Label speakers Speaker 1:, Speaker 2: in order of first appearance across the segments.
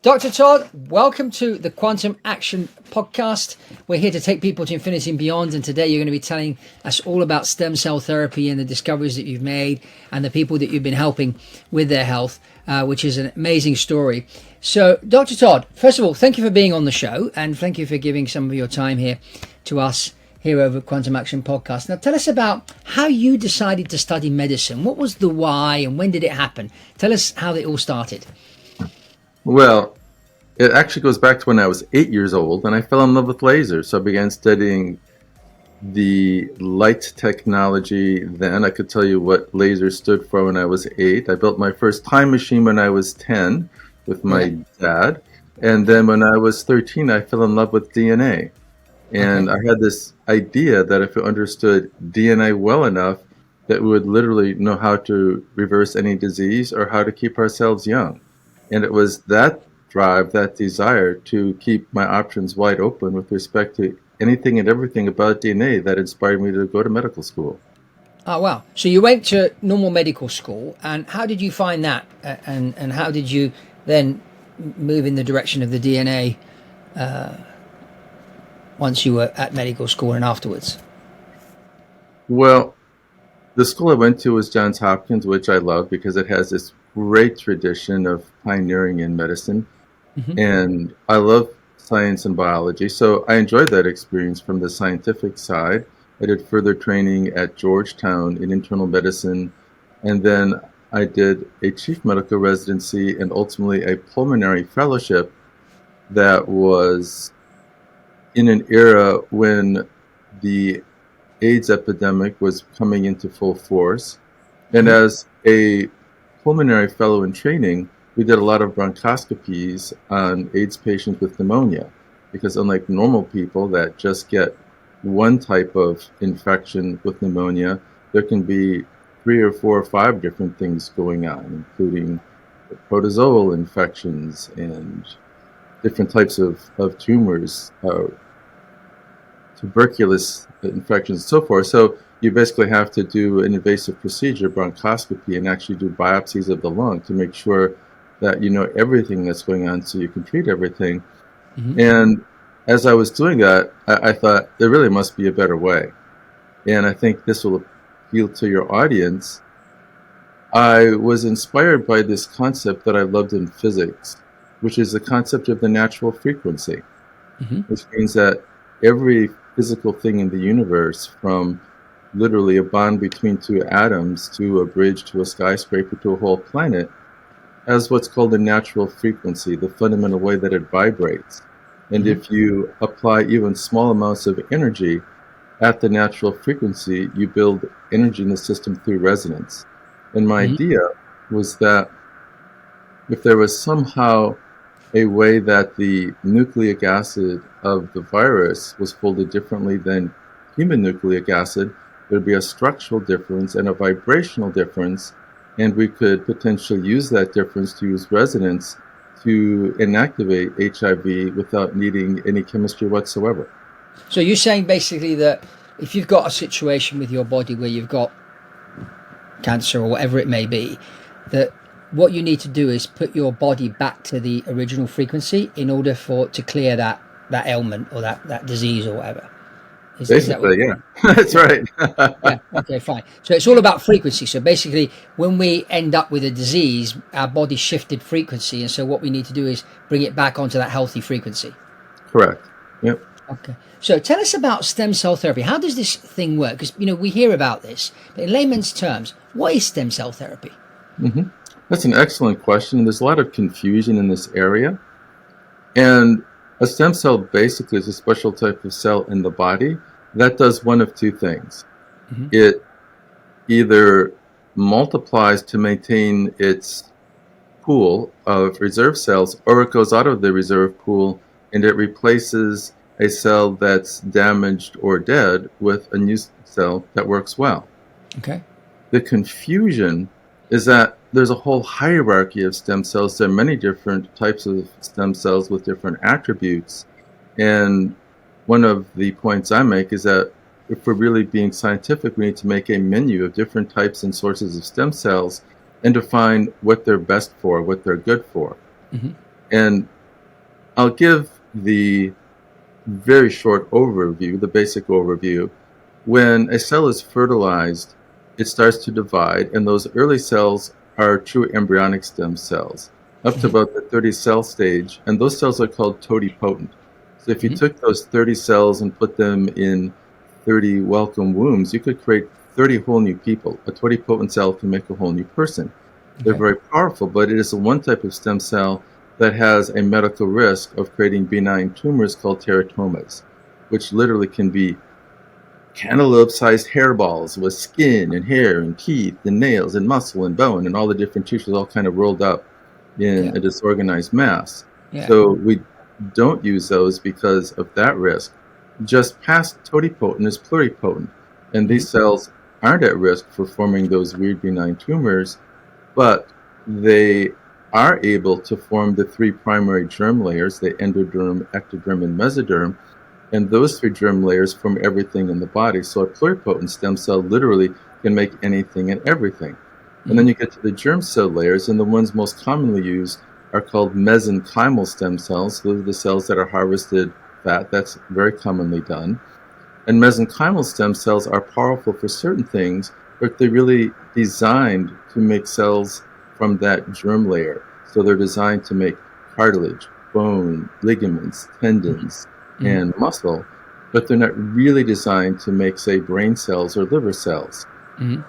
Speaker 1: Dr. Todd, welcome to the Quantum Action Podcast. We're here to take people to infinity and beyond. And today you're going to be telling us all about stem cell therapy and the discoveries that you've made and the people that you've been helping with their health, which is an amazing story. So, Dr. Todd, first of all, thank you for being on the show and thank you for giving some of your time here to us here over Quantum Action Podcast. Now, tell us about how you decided to study medicine. What was the why and when did it happen? Tell us how it all started.
Speaker 2: Well, it actually goes back to when I was 8 years old and I fell in love with lasers. So I began studying the light technology then. I could tell you what lasers stood for when I was 8. I built my first time machine when I was 10 with my dad. And then when I was 13, I fell in love with DNA. And I had this idea that if we understood DNA well enough, that we would literally know how to reverse any disease or how to keep ourselves young. And it was that drive, that desire to keep my options wide open with respect to anything and everything about DNA that inspired me to go to medical school.
Speaker 1: Oh, wow. So you went to normal medical school, and how did you find that? And how did you then move in the direction of the DNA once you were at medical school and afterwards?
Speaker 2: Well, the school I went to was Johns Hopkins, which I love because it has this great tradition of pioneering in medicine. And I love science and biology, so I enjoyed that experience from the scientific side. I did further training at Georgetown in internal medicine, and then I did a chief medical residency and ultimately a pulmonary fellowship that was in an era when the AIDS epidemic was coming into full force. And as a pulmonary fellow in training, we did a lot of bronchoscopies on AIDS patients with pneumonia, because unlike normal people that just get one type of infection with pneumonia, there can be 3 or 4 or 5 different things going on, including protozoal infections and different types of tumors, tuberculous infections, and so forth. So you basically have to do an invasive procedure, bronchoscopy, and actually do biopsies of the lung to make sure that you know everything that's going on so you can treat everything. And as I was doing that, I thought there really must be a better way. And I think this will appeal to your audience. I was inspired by this concept that I loved in physics, which is the concept of the natural frequency, which means that every physical thing in the universe, from literally a bond between 2 atoms to a bridge to a skyscraper to a whole planet, has what's called a natural frequency, the fundamental way that it vibrates. And if you apply even small amounts of energy at the natural frequency, you build energy in the system through resonance. And my idea was that if there was somehow a way that the nucleic acid of the virus was folded differently than human nucleic acid, there'd be a structural difference and a vibrational difference, and we could potentially use that difference to use resonance to inactivate HIV without needing any chemistry whatsoever.
Speaker 1: So you're saying basically that if you've got a situation with your body where you've got cancer or whatever it may be, that what you need to do is put your body back to the original frequency in order to clear that ailment or that disease or whatever.
Speaker 2: Basically, yeah. That's right.
Speaker 1: Yeah, okay, fine. So it's all about frequency. So basically, when we end up with a disease, our body shifted frequency, and so what we need to do is bring it back onto that healthy frequency.
Speaker 2: Correct. Yep.
Speaker 1: Okay. So tell us about stem cell therapy. How does this thing work? Because, we hear about this, but in layman's terms, what is stem cell therapy?
Speaker 2: That's an excellent question. There's a lot of confusion in this area. And a stem cell basically is a special type of cell in the body that does one of 2 things. It either multiplies to maintain its pool of reserve cells, or it goes out of the reserve pool and it replaces a cell that's damaged or dead with a new cell that works well.
Speaker 1: Okay.
Speaker 2: The confusion is that there's a whole hierarchy of stem cells. There are many different types of stem cells with different attributes. And one of the points I make is that if we're really being scientific, we need to make a menu of different types and sources of stem cells and define what they're best for, what they're good for. And I'll give the very short overview, the basic overview. When a cell is fertilized, it starts to divide, and those early cells are true embryonic stem cells, up to
Speaker 1: Mhm.
Speaker 2: about the 30 cell stage, and those cells are called totipotent. So if you
Speaker 1: Mhm.
Speaker 2: took those 30 cells and put them in 30 welcome wombs, you could create 30 whole new people. A totipotent cell can make a whole new person. They're
Speaker 1: Okay.
Speaker 2: very powerful, but it is the one type of stem cell that has a medical risk of creating benign tumors called teratomas, which literally can be cantaloupe-sized hairballs with skin and hair and teeth and nails and muscle and bone and all the different tissues all kind of rolled up in
Speaker 1: Yeah.
Speaker 2: a disorganized mass.
Speaker 1: Yeah.
Speaker 2: So we don't use those because of that risk. Just past totipotent is pluripotent, and
Speaker 1: Mhm.
Speaker 2: these cells aren't at risk for forming those weird benign tumors, but they are able to form the three primary germ layers, the endoderm, ectoderm, and mesoderm, and those three germ layers form everything in the body. So a pluripotent stem cell literally can make anything and everything. And then
Speaker 1: Mhm.
Speaker 2: you get to the germ cell layers, and the ones most commonly used are called mesenchymal stem cells. Those are the cells that are harvested fat. That's very commonly done. And mesenchymal stem cells are powerful for certain things, but they're really designed to make cells from that germ layer. So they're designed to make cartilage, bone, ligaments,
Speaker 1: Mhm.
Speaker 2: tendons,
Speaker 1: Mhm.
Speaker 2: and muscle, but they're not really designed to make, say, brain cells or liver cells.
Speaker 1: Mhm.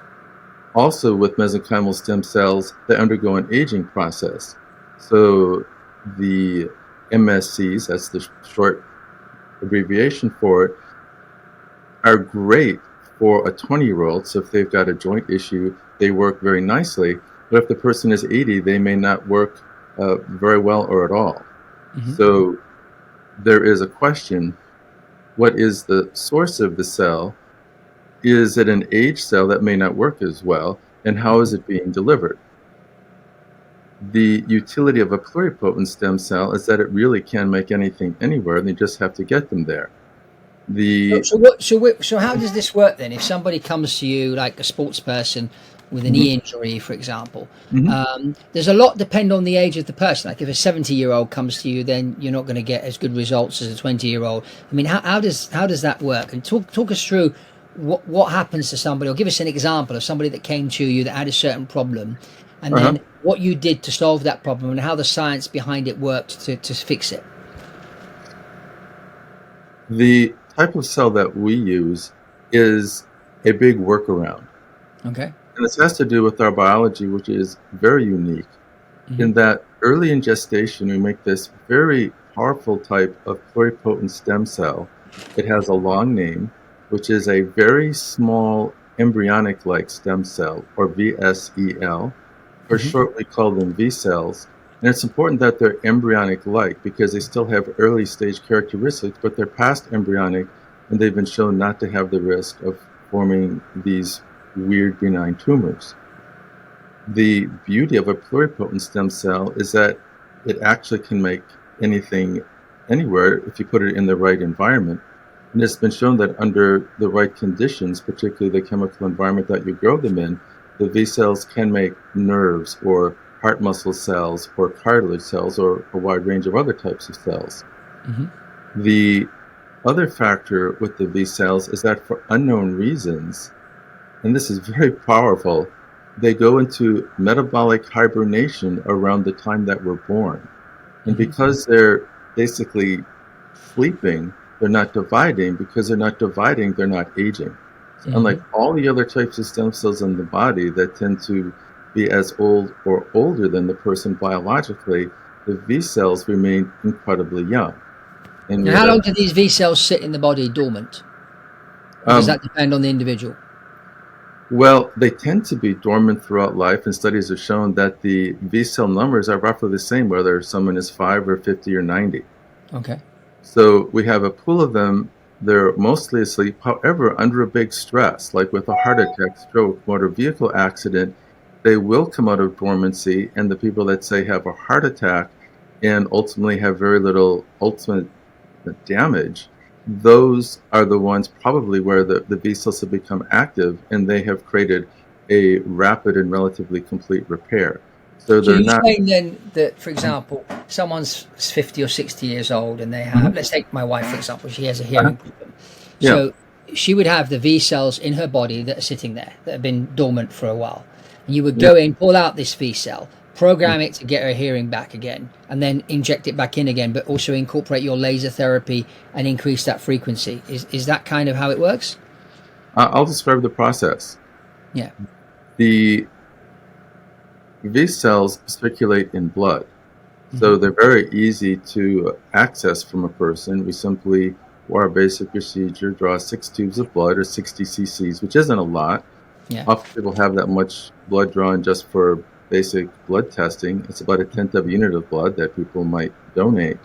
Speaker 2: Also, with mesenchymal stem cells, they undergo an aging process. So the MSCs, that's the short abbreviation for it, are great for a 20-year-old. So if they've got a joint issue, they work very nicely. But if the person is 80, they may not work very well or at all.
Speaker 1: Mhm.
Speaker 2: So there is a question: what is the source of the cell? Is it an aged cell that may not work as well? And how is
Speaker 1: Mhm.
Speaker 2: it being delivered? The utility of a pluripotent stem cell is that it really can make anything anywhere, and you just have to get them there.
Speaker 1: So,
Speaker 2: The
Speaker 1: so what? So how does this work then? If somebody comes to you, like a sports person with a
Speaker 2: Mhm,
Speaker 1: knee injury, for example,
Speaker 2: mhm.
Speaker 1: there's a lot depend on the age of the person. Like if a 70-year-old comes to you, then you're not going to get as good results as a 20-year-old. I mean, how does that work? And talk us through what happens to somebody, or give us an example of somebody that came to you that had a certain problem, and
Speaker 2: Uh-huh.
Speaker 1: then what you did to solve that problem, and how the science behind it worked to fix it.
Speaker 2: The type of cell that we use is a big workaround.
Speaker 1: Okay.
Speaker 2: And this has to do with our biology, which is very unique
Speaker 1: Hmm.
Speaker 2: in that early in gestation, we make this very powerful type of pluripotent stem cell. It has a long name, which is a very small embryonic like stem cell, or VSEL. For
Speaker 1: Hmm.
Speaker 2: short, we call them V cells. And it's important that they're embryonic like because they still have early stage characteristics, but they're past embryonic and they've been shown not to have the risk of forming these weird benign tumors. The beauty of a pluripotent stem cell is that it actually can make anything anywhere if you put it in the right environment. And it's been shown that under the right conditions, particularly the chemical environment that you grow them in, the V cells can make nerves or heart muscle cells or cartilage cells or a wide range of other types of cells.
Speaker 1: Hmm.
Speaker 2: The other factor with the V cells is that for unknown reasons, and this is very powerful, they go into metabolic hibernation around the time that we're born. And
Speaker 1: Hmm.
Speaker 2: because they're basically sleeping, they're not dividing. Because they're not dividing, they're not aging. So unlike
Speaker 1: Hmm.
Speaker 2: all the other types of stem cells in the body that tend to be as old or older than the person biologically, the V cells remain incredibly young. And we
Speaker 1: And
Speaker 2: have
Speaker 1: how
Speaker 2: a
Speaker 1: long do these V cells sit in the body dormant? Or does
Speaker 2: um,
Speaker 1: that depend on the individual?
Speaker 2: well, they tend to be dormant throughout life, and studies have shown that the V cell numbers are roughly the same whether someone is 5 or 50 or 90.
Speaker 1: Okay.
Speaker 2: So we have a pool of them. They're mostly asleep. However, under a big stress, like with a heart attack, stroke, motor vehicle accident, they will come out of dormancy. And the people that say have a heart attack and ultimately have very little ultimate damage, those are the ones probably where the B cells have become active and they have created a rapid and relatively complete repair. So
Speaker 1: So
Speaker 2: they're
Speaker 1: you're
Speaker 2: not.
Speaker 1: saying then that, for example, someone's 50 or 60 years old and they have, let's take my wife, for example, she has a
Speaker 2: Uh,
Speaker 1: hearing problem.
Speaker 2: yeah.
Speaker 1: So she would have the V cells in her body that are sitting there, that have been dormant for a while. And you would
Speaker 2: Yeah.
Speaker 1: go in, pull out this V cell, program it to get her hearing back again, and then inject it back in again, but also incorporate your laser therapy and increase that frequency. Is that kind of how it works?
Speaker 2: I'll describe the process.
Speaker 1: Yeah.
Speaker 2: The V cells circulate in blood.
Speaker 1: Hmm.
Speaker 2: So they're very easy to access from a person. We simply, for our basic procedure, draw 6 tubes of blood or 60 cc's, which isn't a lot.
Speaker 1: Yeah.
Speaker 2: Often people have that much blood drawn just for basic blood testing. It's about a tenth of a unit of blood that people might donate.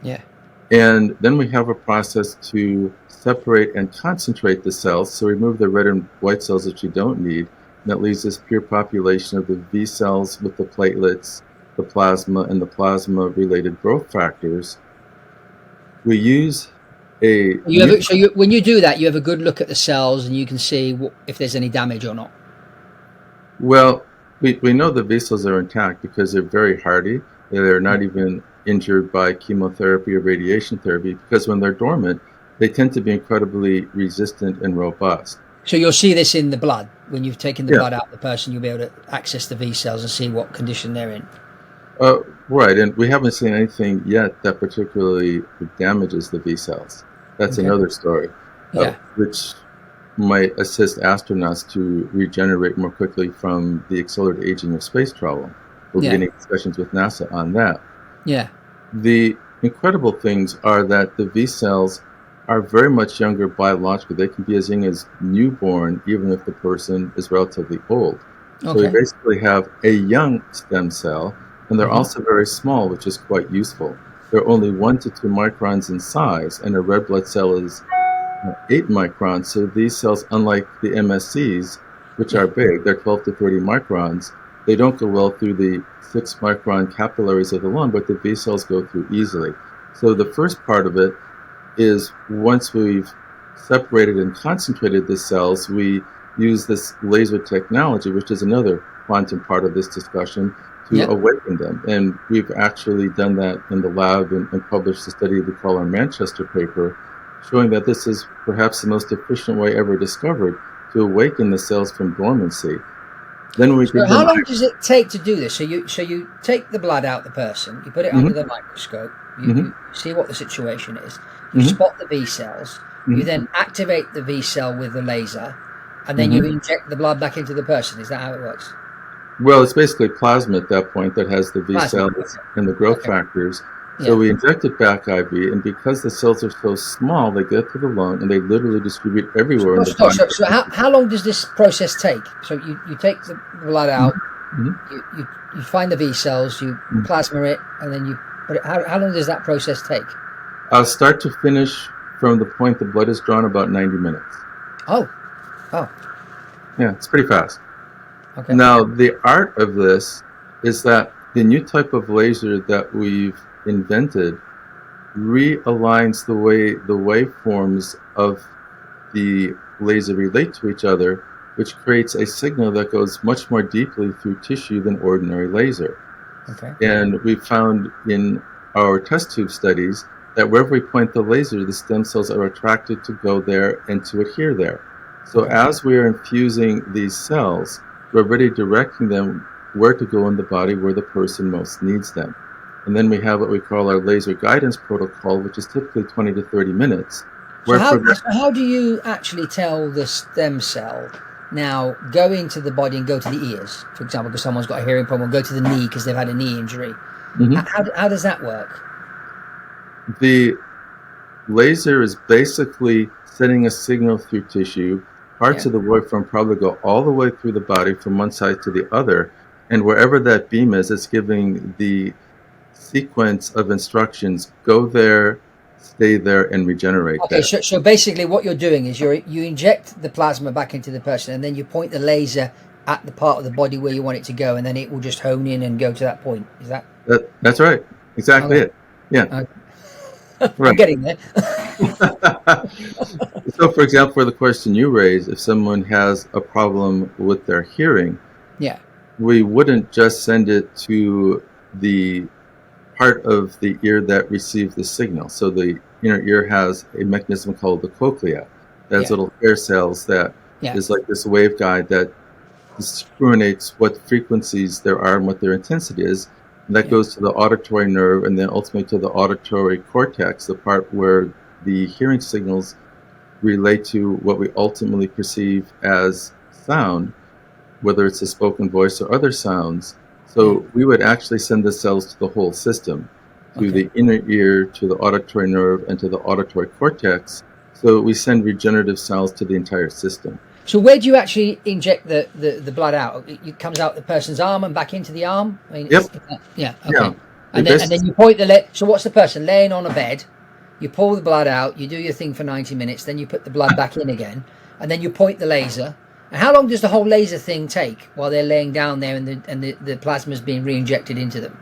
Speaker 1: Yeah.
Speaker 2: And then we have a process to separate and concentrate the cells, so remove the red and white cells that you don't need. And that leaves this pure population of the V cells with the platelets, the plasma, and the plasma-related growth factors. We use a new.
Speaker 1: When you do that, you have a good look at the cells and you can see if there's any damage or not.
Speaker 2: Well, we know the V cells are intact because they're very hardy. They're not even injured by chemotherapy or radiation therapy because when they're dormant, they tend to be incredibly resistant and robust.
Speaker 1: So you'll see this in the blood. When you've taken the
Speaker 2: Yeah.
Speaker 1: blood out of the person, you'll be able to access the V cells and see what condition they're in.
Speaker 2: Right, and we haven't seen anything yet that particularly damages the V cells. That's
Speaker 1: Okay.
Speaker 2: another story,
Speaker 1: Yeah.
Speaker 2: which might assist astronauts to regenerate more quickly from the accelerated aging of space travel. We're
Speaker 1: Yeah.
Speaker 2: beginning discussions with NASA on that.
Speaker 1: Yeah.
Speaker 2: The incredible things are that the V cells are very much younger biologically. They can be as young as newborn, even if the person is relatively old. So we
Speaker 1: Okay.
Speaker 2: basically have a young stem cell, and they're also very small, which is quite useful. They're only 1 to 2 microns in size, and a red blood cell is 8 microns. So these cells, unlike the MSCs, which are big, they're 12 to 30 microns, they don't go well through the 6 micron capillaries of the lung, but the V cells go through easily. So the first part of it is once we've separated and concentrated the cells, we use this laser technology, which is another quantum part of this discussion, to
Speaker 1: Yep.
Speaker 2: awaken them. And we've actually done that in the lab and published a study we call our Manchester paper, showing that this is perhaps the most efficient way ever discovered to awaken the cells from dormancy. Then we
Speaker 1: So
Speaker 2: give
Speaker 1: how
Speaker 2: them.
Speaker 1: long does it take to do this? So you take the blood out of the person, you put it under the microscope, you see what the situation is, you spot the V cells, you then activate the V cell with the laser, and then you inject the blood back into the person. Is that how it works?
Speaker 2: Well, it's basically plasma at that point that has the V
Speaker 1: Plasma,
Speaker 2: cells
Speaker 1: okay.
Speaker 2: and the growth
Speaker 1: Okay.
Speaker 2: factors.
Speaker 1: Yeah.
Speaker 2: So we inject it back IV, and because the cells are so small, they get to the lung and they literally distribute everywhere in the body.
Speaker 1: So how long does this process take? So you take the blood out, you find the V cells, you plasma it, and then you put it. How long does that process take?
Speaker 2: Start to finish, from the point the blood is drawn, about 90 minutes.
Speaker 1: Oh.
Speaker 2: Yeah, it's pretty fast.
Speaker 1: Okay.
Speaker 2: Now, the art of this is that the new type of laser that we've invented realigns the way the waveforms of the laser relate to each other, which creates a signal that goes much more deeply through tissue than ordinary laser.
Speaker 1: Okay.
Speaker 2: And we found in our test tube studies that wherever we point the laser, the stem cells are attracted to go there and to adhere there. So as we are infusing these cells, we're already directing them where to go in the body where the person most needs them. And then we have what we call our laser guidance protocol, which is typically 20 to 30 minutes.
Speaker 1: So how do you actually tell the stem cell now go into the body and go to the ears, for example, because someone's got a hearing problem, or go to the knee because they've had a knee injury? How does that work?
Speaker 2: The laser is basically sending a signal through tissue. Parts of the waveform probably go all the way through the body from one side to the other, and wherever that beam is, it's giving the sequence of instructions: go there, stay there, and regenerate
Speaker 1: Okay,
Speaker 2: there.
Speaker 1: so basically what you're doing is you inject the plasma back into the person, and then you point the laser at the part of the body where you want it to go, and then it will just hone in and go to that point. Is that?
Speaker 2: That's right. Exactly it. Yeah.
Speaker 1: Okay.
Speaker 2: Right.
Speaker 1: I'm getting there.
Speaker 2: So, for example, for the question you raised, if someone has a problem with their hearing,
Speaker 1: Yeah.
Speaker 2: we wouldn't just send it to the part of the ear that receives the signal. So the inner ear has a mechanism called the cochlea. That's
Speaker 1: Yeah.
Speaker 2: little hair cells that
Speaker 1: Yeah.
Speaker 2: is like this waveguide that discriminates what frequencies there are and what their intensity is. And that
Speaker 1: Yeah.
Speaker 2: goes to the auditory nerve and then ultimately to the auditory cortex, the part where the hearing signals relate to what we ultimately perceive as sound, whether it's a spoken voice or other sounds.
Speaker 1: Yeah.
Speaker 2: So we would actually send the cells to the whole system, to
Speaker 1: Okay.
Speaker 2: the inner ear, to the auditory nerve, and to the auditory cortex. So we send regenerative cells to the entire system.
Speaker 1: So where do you actually inject the blood out? It comes out the person's arm and back into the arm. I mean,
Speaker 2: Yep.
Speaker 1: yeah.
Speaker 2: Yeah.
Speaker 1: Okay.
Speaker 2: It
Speaker 1: And then
Speaker 2: basically,
Speaker 1: you point so what's the person laying on a bed? You pull the blood out. You do your thing for 90 minutes. Then you put the blood back in again, and then you point the laser. And how long does the whole laser thing take while they're laying down there and the plasma's being re-injected into them?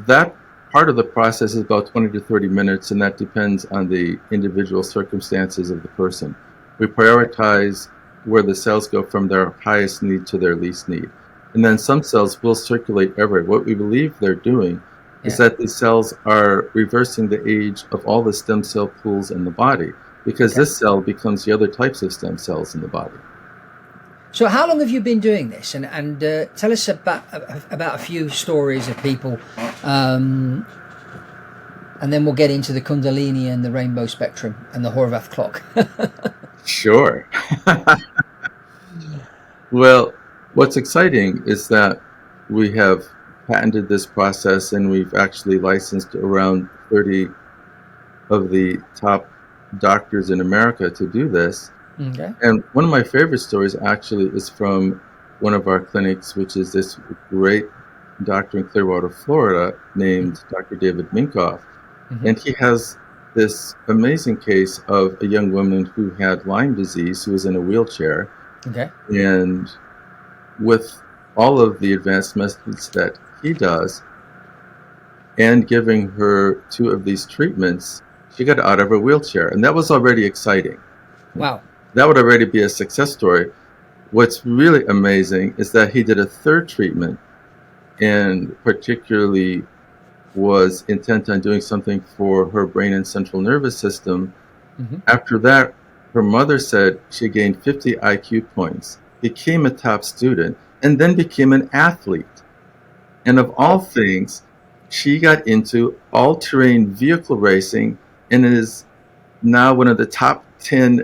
Speaker 2: that part of the process is about 20 to 30 minutes, and that depends on the individual circumstances of the person. We prioritize where the cells go from their highest need to their least need. And then some cells will circulate everywhere. What we believe they're doing is
Speaker 1: Yeah.
Speaker 2: that these cells are reversing the age of all the stem cell pools in the body, because
Speaker 1: Okay.
Speaker 2: this cell becomes the other types of stem cells in the body.
Speaker 1: So how long have you been doing this? And tell us about a few stories of people, and then we'll get into the Kundalini and the rainbow spectrum and the Horvath clock.
Speaker 2: Sure. Well, what's exciting is that we have patented this process and we've actually licensed around 30 of the top doctors in America to do this.
Speaker 1: Okay.
Speaker 2: And one of my favorite stories actually is from one of our clinics, which is this great doctor in Clearwater, Florida, named Dr. David Minkoff.
Speaker 1: Mm-hmm.
Speaker 2: And he has this amazing case of a young woman who had Lyme disease, who was in a wheelchair.
Speaker 1: Okay.
Speaker 2: And with all of the advanced methods that he does, and giving her 2 of these treatments, she got out of her wheelchair. And that was already exciting.
Speaker 1: Wow.
Speaker 2: That would already be a success story. What's really amazing is that he did a 3rd treatment and particularly was intent on doing something for her brain and central nervous system.
Speaker 1: Mm-hmm.
Speaker 2: After that, her mother said she gained 50 IQ points, became a top student, and then became an athlete. And of all things, she got into all-terrain vehicle racing and is now one of the top 10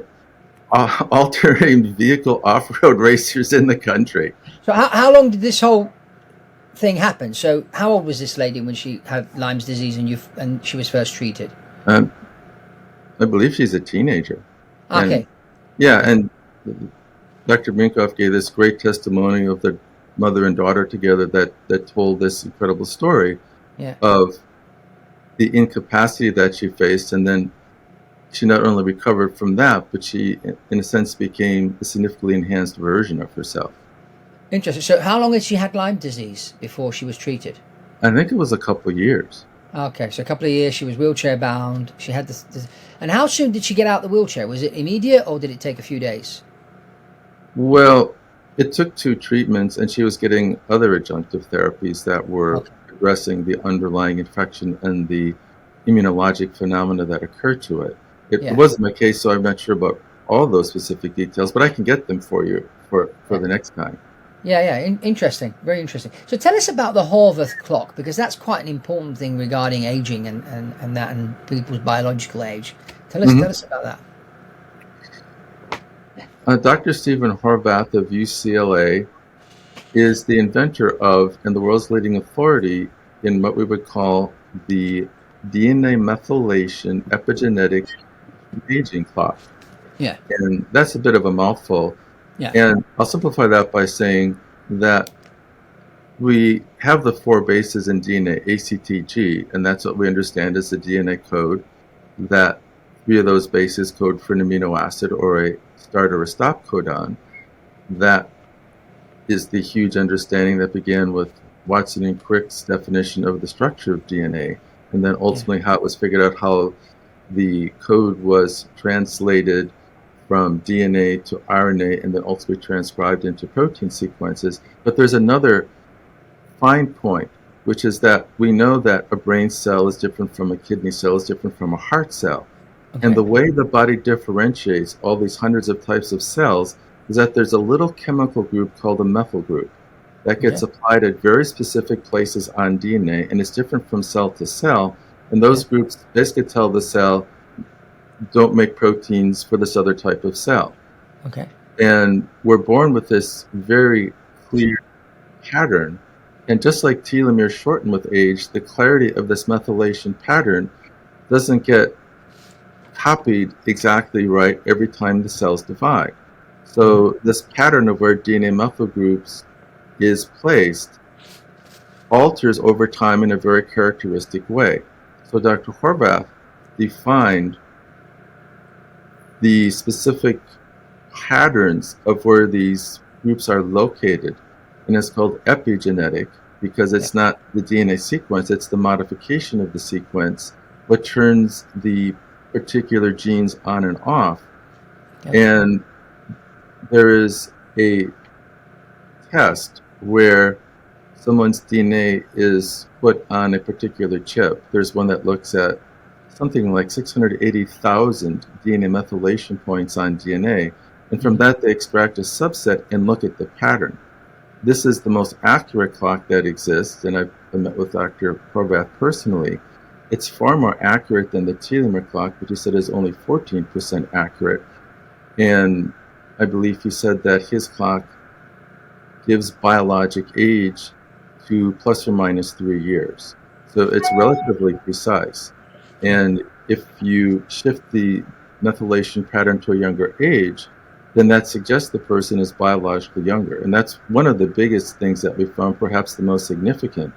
Speaker 2: all-terrain vehicle off-road racers in the country.
Speaker 1: So how long did this whole thing happen? So how old was this lady when she had Lyme's disease and she was first treated?
Speaker 2: I believe she's a teenager.
Speaker 1: Okay.
Speaker 2: And yeah, and Dr. Minkoff gave this great testimony of the mother and daughter together that told this incredible story
Speaker 1: Yeah.
Speaker 2: of the incapacity that she faced, and then she not only recovered from that, but she, in a sense, became a significantly enhanced version of herself.
Speaker 1: Interesting. So how long had she had Lyme disease before she was treated?
Speaker 2: I think it was a couple of years.
Speaker 1: Okay, so a couple of years. She was wheelchair bound. She had this. And how soon did she get out the wheelchair? Was it immediate or did it take a few days?
Speaker 2: Well, it took 2 treatments, and she was getting other adjunctive therapies that were addressing the underlying infection and the immunologic phenomena that occurred to it. It wasn't my case, so I'm not sure about all those specific details, but I can get them for you for the next time.
Speaker 1: Yeah. Interesting. Very interesting. So tell us about the Horvath clock, because that's quite an important thing regarding aging and that and people's biological age. Tell us about that.
Speaker 2: Dr. Stephen Horvath of UCLA is the inventor of and the world's leading authority in what we would call the DNA methylation epigenetic aging clock.
Speaker 1: Yeah.
Speaker 2: And that's a bit of a mouthful.
Speaker 1: Yeah.
Speaker 2: And I'll simplify that by saying that we have the 4 bases in DNA, A, C, T, G, and that's what we understand as the DNA code, that 3 of those bases code for an amino acid or a start or a stop codon. That is the huge understanding that began with Watson and Crick's definition of the structure of DNA, and then ultimately how it was figured out how the code was translated from DNA to RNA and then ultimately transcribed into protein sequences. But there's another fine point, which is that we know that a brain cell is different from a kidney cell, is different from a heart cell.
Speaker 1: Okay.
Speaker 2: And the way the body differentiates all these hundreds of types of cells is that there's a little chemical group called a methyl group that gets applied at very specific places on DNA, and it's different from cell to cell. And those groups basically tell the cell, don't make proteins for this other type of cell.
Speaker 1: Okay.
Speaker 2: And we're born with this very clear pattern. And just like telomeres shorten with age, the clarity of this methylation pattern doesn't get copied exactly right every time the cells divide. So this pattern of where DNA methyl groups is placed alters over time in a very characteristic way. So Dr. Horvath defined the specific patterns of where these groups are located, and it's called epigenetic because it's not the DNA sequence, it's the modification of the sequence what turns the particular genes on and off. And there is a test where someone's DNA is put on a particular chip. There's one that looks at something like 680,000 DNA methylation points on DNA. And from that, they extract a subset and look at the pattern. This is the most accurate clock that exists, and I've met with Dr. Horvath personally. It's far more accurate than the telomere clock, which he said is only 14% accurate. And I believe he said that his clock gives biologic age to plus or minus 3 years. So it's relatively precise. And if you shift the methylation pattern to a younger age, then that suggests the person is biologically younger. And that's one of the biggest things that we found, perhaps the most significant,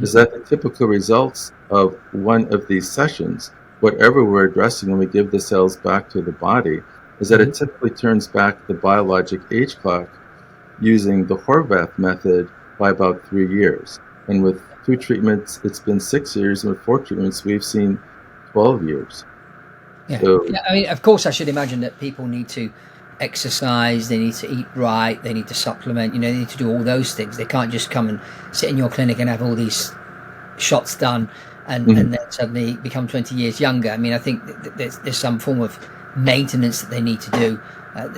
Speaker 2: is that the typical results of one of these sessions, whatever we're addressing when we give the cells back to the body, is that it typically turns back the biologic age clock using the Horvath method by about 3 years. And with 2 treatments, it's been 6 years, and with 4 treatments, we've seen 12 years.
Speaker 1: Yeah.
Speaker 2: So,
Speaker 1: Yeah, I mean, of course, I should imagine that people need to exercise, they need to eat right, they need to supplement, they need to do all those things. They can't just come and sit in your clinic and have all these shots done and then suddenly become 20 years younger. I mean, I think there's some form of maintenance that they need to do.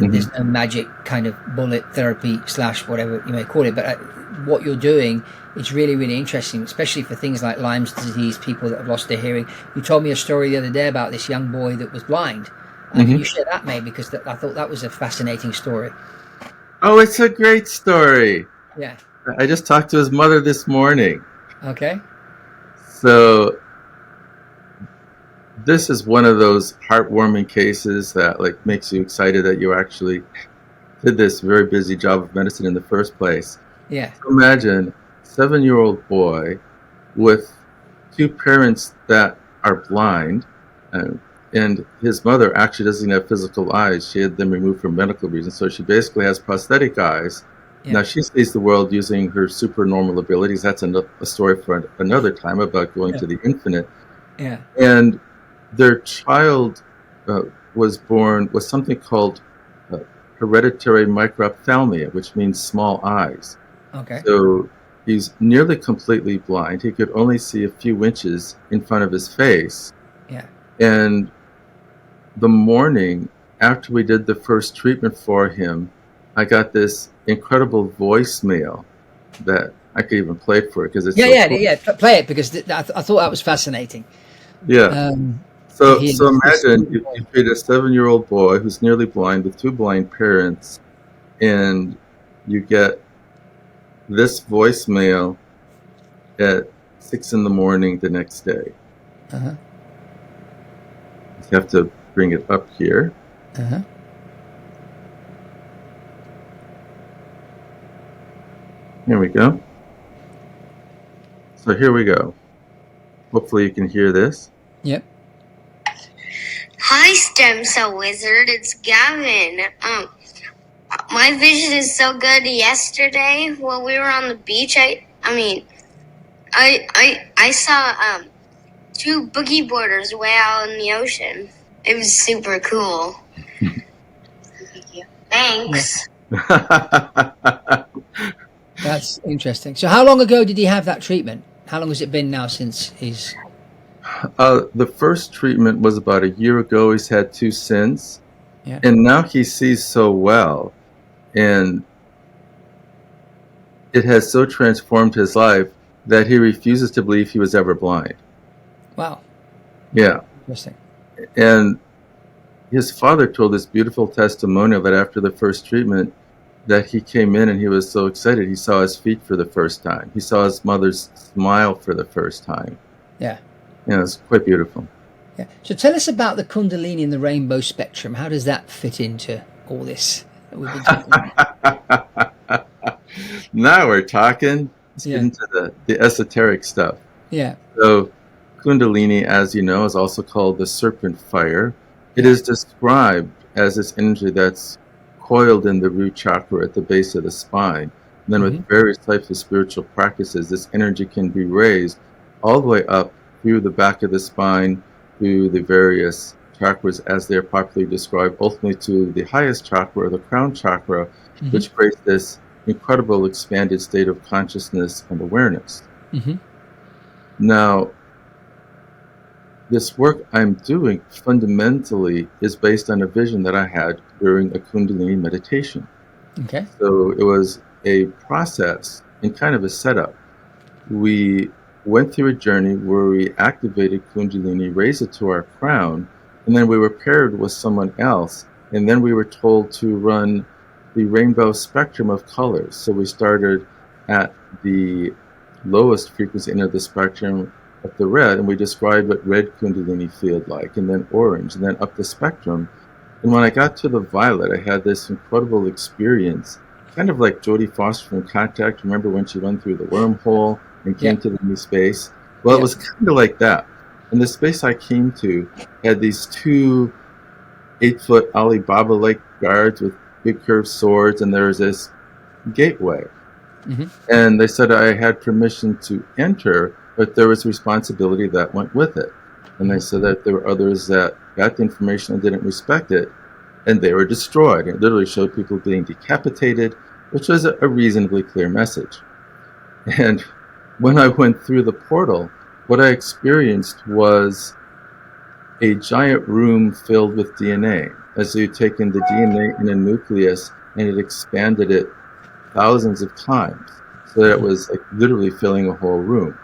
Speaker 1: There's no magic kind of bullet therapy / whatever you may call it, but what you're doing is really, really interesting, especially for things like Lyme's disease, people that have lost their hearing. You told me a story the other day about this young boy that was blind. Can you share that, maybe? Because I thought that was a fascinating story.
Speaker 2: oh, it's a great story.
Speaker 1: Yeah.
Speaker 2: I just talked to his mother this morning.
Speaker 1: Okay.
Speaker 2: So this is one of those heartwarming cases that makes you excited that you actually did this very busy job of medicine in the first place.
Speaker 1: Yeah.
Speaker 2: So imagine a 7-year-old boy with 2 parents that are blind, and his mother actually doesn't have physical eyes. She had them removed for medical reasons, so she basically has prosthetic eyes. Yeah. Now she sees the world using her supernormal abilities. That's a story for another time about going to the infinite.
Speaker 1: Yeah.
Speaker 2: And their child was born with something called hereditary microphthalmia, which means small eyes.
Speaker 1: Okay.
Speaker 2: So he's nearly completely blind. He could only see a few inches in front of his face.
Speaker 1: Yeah.
Speaker 2: And the morning after we did the first treatment for him, I got this incredible voicemail that I could even play it for it because it's cool.
Speaker 1: Play it, because I thought that was fascinating.
Speaker 2: Yeah. So imagine you treat a 7-year-old boy who's nearly blind with 2 blind parents, and you get this voicemail at 6 in the morning the next day. You have to bring it up here. Here we go. So here we go. Hopefully you can hear this.
Speaker 1: Yep.
Speaker 3: Hi, Stem Cell Wizard. It's Gavin. My vision is so good. Yesterday, while we were on the beach, I saw 2 boogie boarders way out in the ocean. It was super cool. Thanks.
Speaker 1: That's interesting. So how long ago did he have that treatment? How long has it been now since he's...
Speaker 2: The first treatment was about a year ago. He's had 2 since.
Speaker 1: Yeah.
Speaker 2: And now he sees so well. And it has so transformed his life that he refuses to believe he was ever blind.
Speaker 1: Wow.
Speaker 2: Yeah.
Speaker 1: Interesting.
Speaker 2: And his father told this beautiful testimonial that after the first treatment that he came in and he was so excited. He saw his feet for the first time. He saw his mother's smile for the first time.
Speaker 1: Yeah.
Speaker 2: Yeah, it's quite beautiful.
Speaker 1: Yeah. So tell us about the Kundalini and the rainbow spectrum. How does that fit into all this that we've been talking about?
Speaker 2: Now we're talking. Let's get into the esoteric stuff.
Speaker 1: Yeah.
Speaker 2: So Kundalini, as you know, is also called the serpent fire. It is described as this energy that's coiled in the root chakra at the base of the spine. And then with various types of spiritual practices, this energy can be raised all the way up through the back of the spine, through the various chakras as they're popularly described, ultimately to the highest chakra, the crown chakra, which creates this incredible expanded state of consciousness and awareness. Now, this work I'm doing fundamentally is based on a vision that I had during a Kundalini meditation.
Speaker 1: Okay.
Speaker 2: So it was a process and kind of a setup. We went through a journey where we activated Kundalini, raised it to our crown, and then we were paired with someone else, and then we were told to run the rainbow spectrum of colors. So we started at the lowest frequency end of the spectrum, at the red, and we described what red Kundalini felt like, and then orange, and then up the spectrum. And when I got to the violet, I had this incredible experience, kind of like Jodie Foster from Contact. Remember when she went through the wormhole and came to the new space? Well, it was kind of like that. And the space I came to had these 2 8-foot Alibaba-like guards with big curved swords, and there was this gateway. And they said I had permission to enter, but there was responsibility that went with it. And they said that there were others that got the information and didn't respect it, and they were destroyed. It literally showed people being decapitated, which was a reasonably clear message. And when I went through the portal, what I experienced was a giant room filled with DNA, as though you'd taken the DNA in a nucleus and it expanded it thousands of times, so that it was like literally filling a whole room.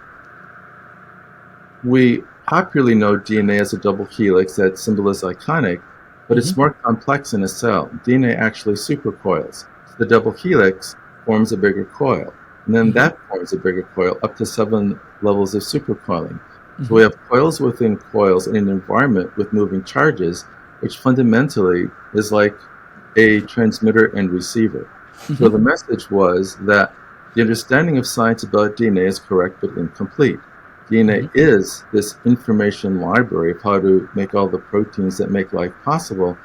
Speaker 2: We popularly know DNA as a double helix. That symbol is iconic, but it's more complex in a cell. DNA actually supercoils. So the double helix forms a bigger coil, and then that forms a bigger coil, up to 7 levels of supercoiling. So we have coils within coils in an environment with moving charges, which fundamentally is like a transmitter and receiver. So the message was that the understanding of science about DNA is correct but incomplete. DNA is this information library of how to make all the proteins that make life possible.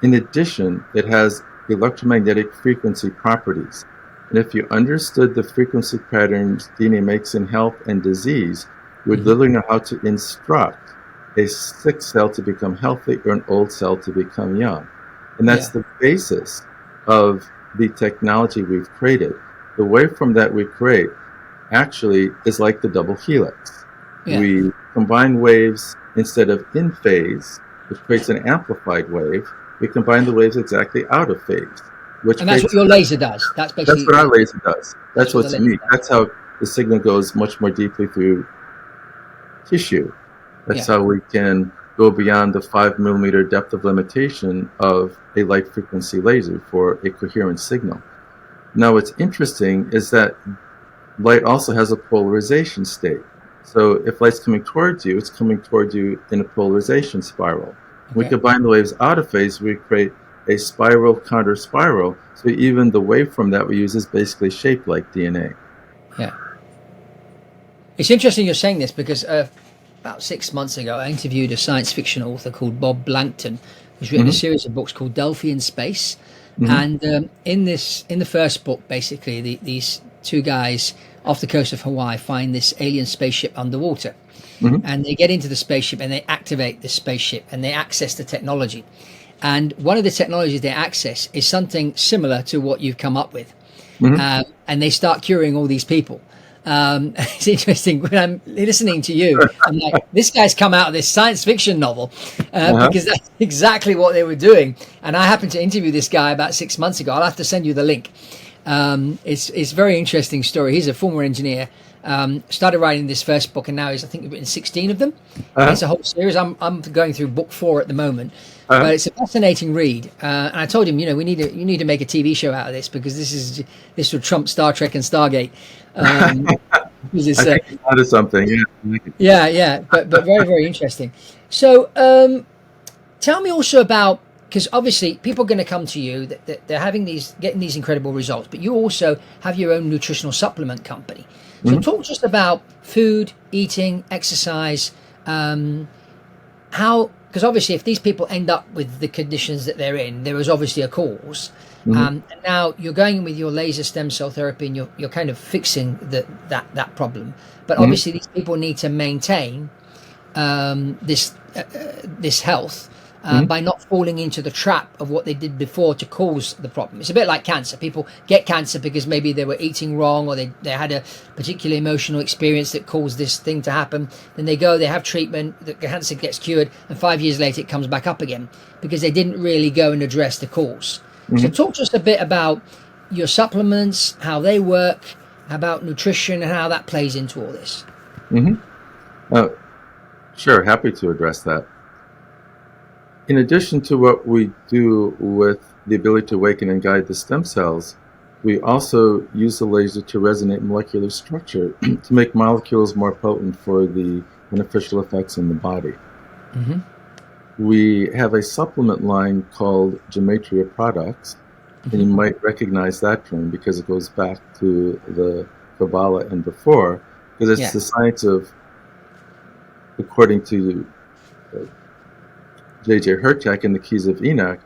Speaker 2: In addition, it has electromagnetic frequency properties. And if you understood the frequency patterns DNA makes in health and disease, you would literally know how to instruct a sick cell to become healthy or an old cell to become young. And that's the basis of the technology we've created. The waveform that we create actually is like the double helix. We combine waves instead of in phase, which creates an amplified wave. We combine the waves exactly out of phase.
Speaker 1: And that's what your laser does. That's basically...
Speaker 2: That's what our laser does. That's what's unique. That's how the signal goes much more deeply through tissue. That's how we can go beyond the 5 millimeter depth of limitation of a light frequency laser for a coherent signal. Now, what's interesting is that light also has a polarization state. So if light's coming towards you, it's coming towards you in a polarization spiral. We combine the waves out of phase, we create a spiral counter spiral. So even the waveform that we use is basically shaped like DNA.
Speaker 1: Yeah. It's interesting you're saying this because about 6 months ago, I interviewed a science fiction author called Bob Blankton, who's written a series of books called Delphi in Space. And in the first book, basically, these 2 guys off the coast of Hawaii find this alien spaceship underwater. And they get into the spaceship and they activate the spaceship and they access the technology. And one of the technologies they access is something similar to what you've come up with. And they start curing all these people. It's interesting when I'm listening to you, I'm like, this guy's come out of this science fiction novel, because that's exactly what they were doing. And I happened to interview this guy about 6 months ago. I'll have to send you the link. It's a very interesting story. He's a former engineer, started writing this first book, and now he's, I think, written 16 of them. It's a whole series. I'm going through book 4 at the moment. But it's a fascinating read, and I told him, you need to make a TV show out of this, because this would trump Star Trek and Stargate.
Speaker 2: I think that is something.
Speaker 1: Yeah, but very, very interesting. So, tell me also about, because obviously people are going to come to you that they're getting these incredible results, but you also have your own nutritional supplement company. So talk just about food, eating, exercise, how. Because obviously, if these people end up with the conditions that they're in, there is obviously a cause. And now you're going with your laser stem cell therapy, and you're kind of fixing that problem. But obviously, these people need to maintain this health by not falling into the trap of what they did before to cause the problem. It's a bit like cancer. People get cancer because maybe they were eating wrong, or they had a particular emotional experience that caused this thing to happen. Then they have treatment, the cancer gets cured, and 5 years later it comes back up again because they didn't really go and address the cause. So talk just a bit about your supplements, how they work, about nutrition, and how that plays into all this.
Speaker 2: Sure, happy to address that. In addition to what we do with the ability to awaken and guide the stem cells, we also use the laser to resonate molecular structure to make molecules more potent for the beneficial effects in the body. We have a supplement line called Gematria Products, and you might recognize that term because it goes back to the Kabbalah and before, because it's the science of, according to J.J. Hertek in the Keys of Enoch,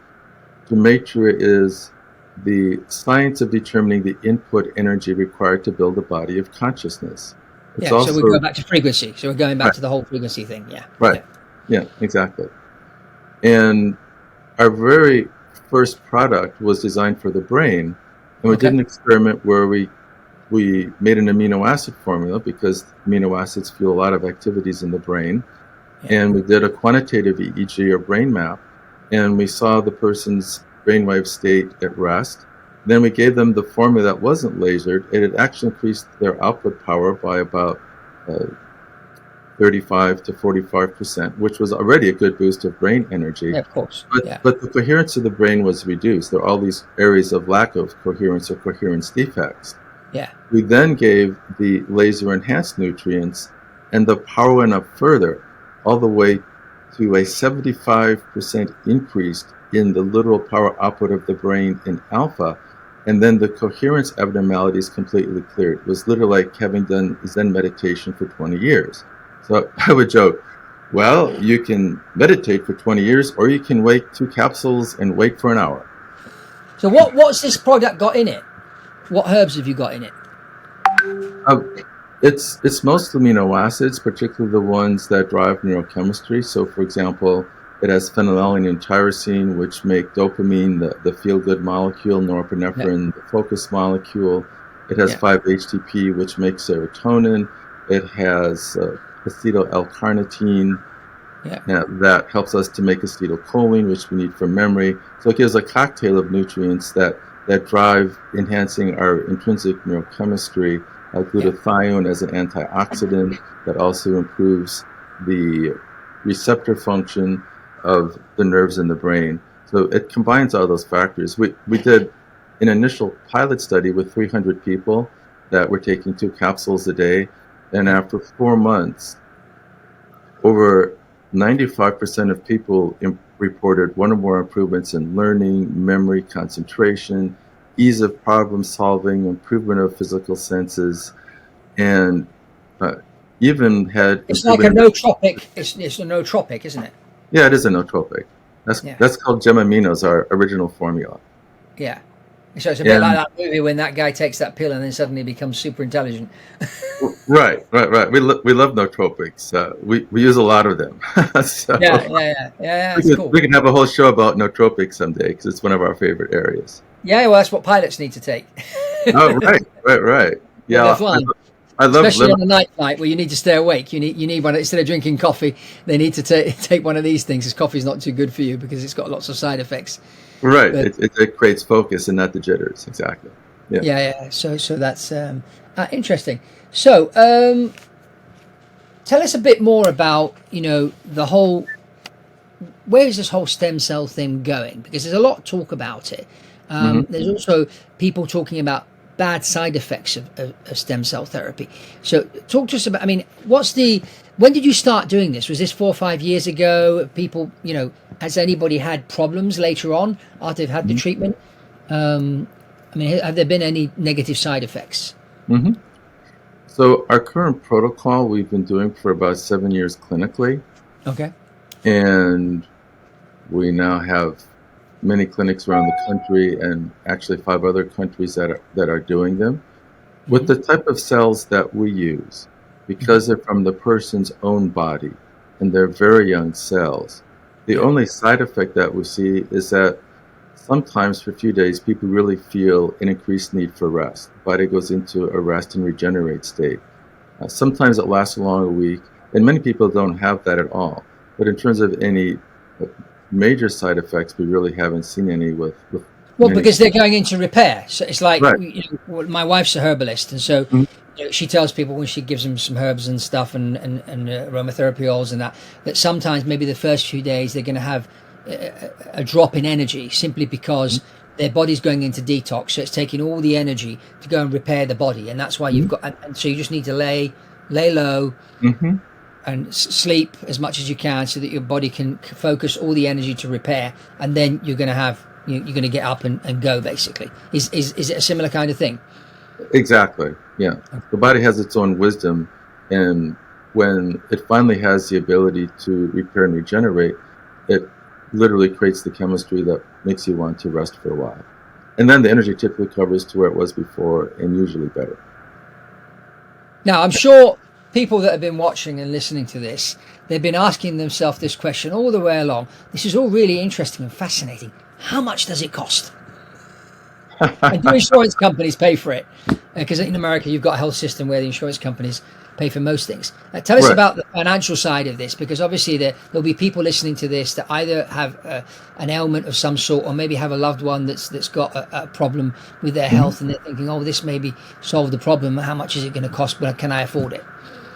Speaker 2: Gematria is the science of determining the input energy required to build a body of consciousness. It's
Speaker 1: so we go back to frequency. So we're going back to the whole frequency thing. Yeah,
Speaker 2: exactly. And our very first product was designed for the brain, and we did an experiment where we made an amino acid formula, because amino acids fuel a lot of activities in the brain. And we did a quantitative EEG, or brain map, and we saw the person's brainwave state at rest. Then we gave them the formula that wasn't lasered. It had actually increased their output power by about 35 to 45%, which was already a good boost of brain energy.
Speaker 1: Yeah, of course.
Speaker 2: But the coherence of the brain was reduced. There are all these areas of lack of coherence or coherence defects. We then gave the laser-enhanced nutrients, and the power went up further, all the way to a 75% increase in the literal power output of the brain in alpha, and then the coherence abnormalities completely cleared. It was literally like having done Zen meditation for 20 years. So I would joke, well, you can meditate for 20 years, or you can wake 2 capsules and wait for an hour.
Speaker 1: So what's this product got in it? What herbs have you got in it?
Speaker 2: It's most amino acids, particularly the ones that drive neurochemistry. So, for example, it has phenylalanine and tyrosine, which make dopamine, the feel-good molecule, norepinephrine, the focus molecule. It has 5-HTP, which makes serotonin. It has acetyl L-carnitine that helps us to make acetylcholine, which we need for memory. So it gives a cocktail of nutrients that drive enhancing our intrinsic neurochemistry. Glutathione as an antioxidant that also improves the receptor function of the nerves in the brain. So it combines all those factors. We did an initial pilot study with 300 people that were taking 2 capsules a day, and after 4 months, over 95% of people reported one or more improvements in learning, memory, concentration, ease of problem solving, improvement of physical senses, and even had...
Speaker 1: It's like a nootropic. It's a nootropic, isn't it?
Speaker 2: Yeah, it is a nootropic. That's called Gemaminos, our original formula.
Speaker 1: Yeah. So it's a bit like
Speaker 2: And
Speaker 1: that movie when that guy takes that pill and then suddenly becomes super intelligent.
Speaker 2: right. We love nootropics. We use a lot of them. So
Speaker 1: Yeah. That's cool.
Speaker 2: we can have a whole show about nootropics someday because it's one of our favorite areas.
Speaker 1: Yeah, well, that's what pilots need to take.
Speaker 2: Oh, right.
Speaker 1: When they're
Speaker 2: Yeah,
Speaker 1: flying,
Speaker 2: I love
Speaker 1: especially
Speaker 2: lemon.
Speaker 1: on a night flight where you need to stay awake. You need one instead of drinking coffee. They need to take one of these things, because coffee's not too good for you because it's got lots of side effects.
Speaker 2: Right.
Speaker 1: But
Speaker 2: It creates focus and not the jitters. Exactly. Yeah.
Speaker 1: yeah. So that's interesting. So tell us a bit more about the whole. Where is this whole stem cell thing going? Because there's a lot of talk about it.
Speaker 2: hmm
Speaker 1: There's also people talking about bad side effects of stem cell therapy. So talk to us about, when did you start doing this? Was this 4 or 5 years ago? People, has anybody had problems later on after they've had the treatment? Have there been any negative side effects?
Speaker 2: hmm So our current protocol we've been doing for about 7 years clinically,
Speaker 1: Okay.
Speaker 2: and we now have many clinics around the country and actually 5 other countries that are doing them. With
Speaker 1: hmm
Speaker 2: the type of cells that we use, because they're from the person's own body and they're very young cells, the
Speaker 1: Yeah.
Speaker 2: only side effect that we see is that sometimes for a few days people really feel an increased need for rest. The body goes into a rest and regenerate state. Sometimes it lasts along a week, and many people don't have that at all. But in terms of any major side effects, we really haven't seen any with
Speaker 1: Well,
Speaker 2: many.
Speaker 1: because they're going into repair. So it's like,
Speaker 2: Right.
Speaker 1: my wife's a herbalist, and so
Speaker 2: Mhm.
Speaker 1: she tells people when she gives them some herbs and stuff and aromatherapy oils and that sometimes maybe the first few days they're going to have a drop in energy simply because their body's going into detox. So it's taking all the energy to go and repair the body, and that's why you've got. And so you just need to lay low
Speaker 2: hmm
Speaker 1: and sleep as much as you can so that your body can focus all the energy to repair, and then you're going to have you're going to get up and go, basically. Is it a similar kind of thing?
Speaker 2: Exactly. Yeah. The body has its own wisdom, and when it finally has the ability to repair and regenerate, it literally creates the chemistry that makes you want to rest for a while. And then the energy typically covers to where it was before, and usually better.
Speaker 1: Now, I'm sure people that have been watching and listening to this, they've been asking themselves this question all the way along. This is all really interesting and fascinating. How much does it cost? And do insurance companies pay for it? Because in America, you've got a health system where the insurance companies pay for most things. Tell us
Speaker 2: Right.
Speaker 1: about the financial side of this, because obviously there'll be people listening to this that either have an ailment of some sort, or maybe have a loved one that's got a problem with their
Speaker 2: hmm
Speaker 1: health, and they're thinking, oh, this maybe solve the problem. How much is it going to cost? But can I afford it?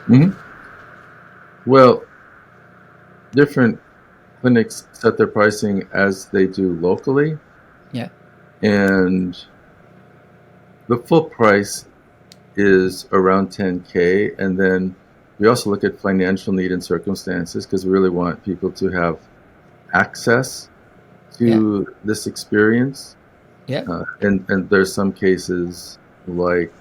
Speaker 2: hmm Well, different clinics set their pricing as they do locally,
Speaker 1: Yeah.
Speaker 2: and the full price is around 10K. And then we also look at financial need and circumstances because we really want people to have access
Speaker 1: Yeah.
Speaker 2: to this experience.
Speaker 1: Yeah.
Speaker 2: And there's some cases like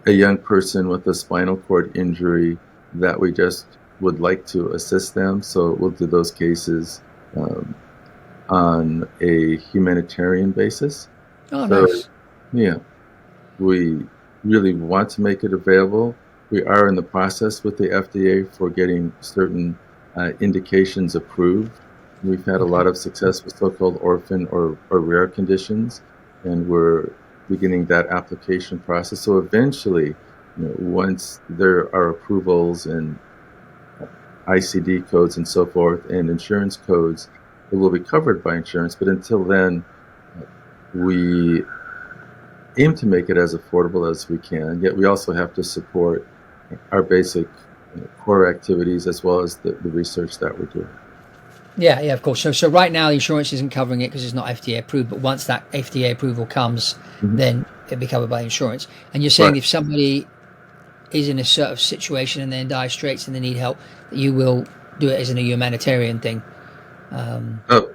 Speaker 2: a young person with a spinal cord injury that we just would like to assist them. So we'll do those cases on a humanitarian basis.
Speaker 1: Oh,
Speaker 2: So,
Speaker 1: nice.
Speaker 2: yeah, we really want to make it available. We are in the process with the FDA for getting certain indications approved. We've had a
Speaker 1: Okay.
Speaker 2: lot of success with so-called orphan or rare conditions, and we're beginning that application process. So eventually, once there are approvals and ICD codes and so forth and insurance codes, it will be covered by insurance. But until then, we aim to make it as affordable as we can, yet we also have to support our basic core activities as well as the research that we're doing.
Speaker 1: Yeah, of course. So right now the insurance isn't covering it because it's not FDA approved. But once that FDA approval comes,
Speaker 2: Mhm.
Speaker 1: then it'll be covered by insurance. And you're saying
Speaker 2: Right.
Speaker 1: if somebody is in a sort of situation and they're in dire straits and they need help, you will do it as in a humanitarian thing.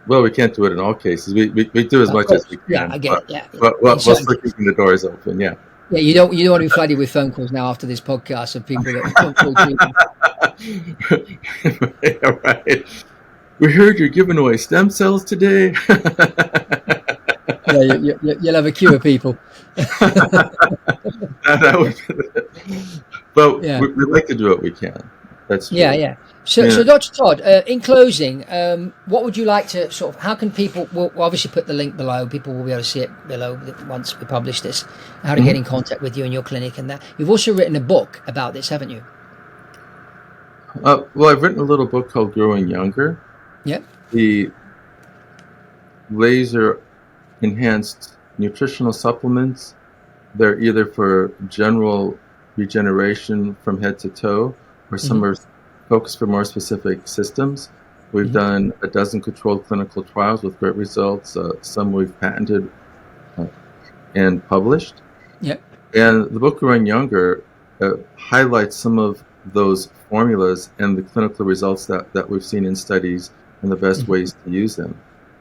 Speaker 2: Well, we can't do it in all cases. We do as
Speaker 1: Of
Speaker 2: much as
Speaker 1: course,
Speaker 2: we
Speaker 1: yeah,
Speaker 2: can,
Speaker 1: I get
Speaker 2: but
Speaker 1: it. Yeah,
Speaker 2: we're
Speaker 1: in certain
Speaker 2: still keeping the doors open. Yeah.
Speaker 1: yeah, you don't want to be flooded with phone calls now after this podcast of people that want full treatment.
Speaker 2: Yeah, right. We heard you're giving away stem cells today.
Speaker 1: Yeah, you'll have a queue of people.
Speaker 2: That would, but
Speaker 1: Yeah.
Speaker 2: we like to do what we can. That's
Speaker 1: Yeah,
Speaker 2: true.
Speaker 1: yeah. So,
Speaker 2: Yeah.
Speaker 1: so Dr. Todd, in closing, what would you like to sort of? How can people? We'll obviously put the link below. People will be able to see it below once we publish this. How to get
Speaker 2: Mhm.
Speaker 1: in contact with you and your clinic, and that. You've also written a book about this, haven't you?
Speaker 2: Well, I've written a little book called Growing Younger.
Speaker 1: Yeah.
Speaker 2: The laser enhanced nutritional supplements. They're either for general regeneration from head to toe, or some
Speaker 1: Mm-hmm.
Speaker 2: are focused for more specific systems. We've
Speaker 1: Mm-hmm.
Speaker 2: done a dozen controlled clinical trials with great results. Some we've patented uh, and published.
Speaker 1: Yeah.
Speaker 2: And the book Growing Younger highlights some of those formulas and the clinical results that we've seen in studies and the best
Speaker 1: Mm-hmm.
Speaker 2: ways to use them.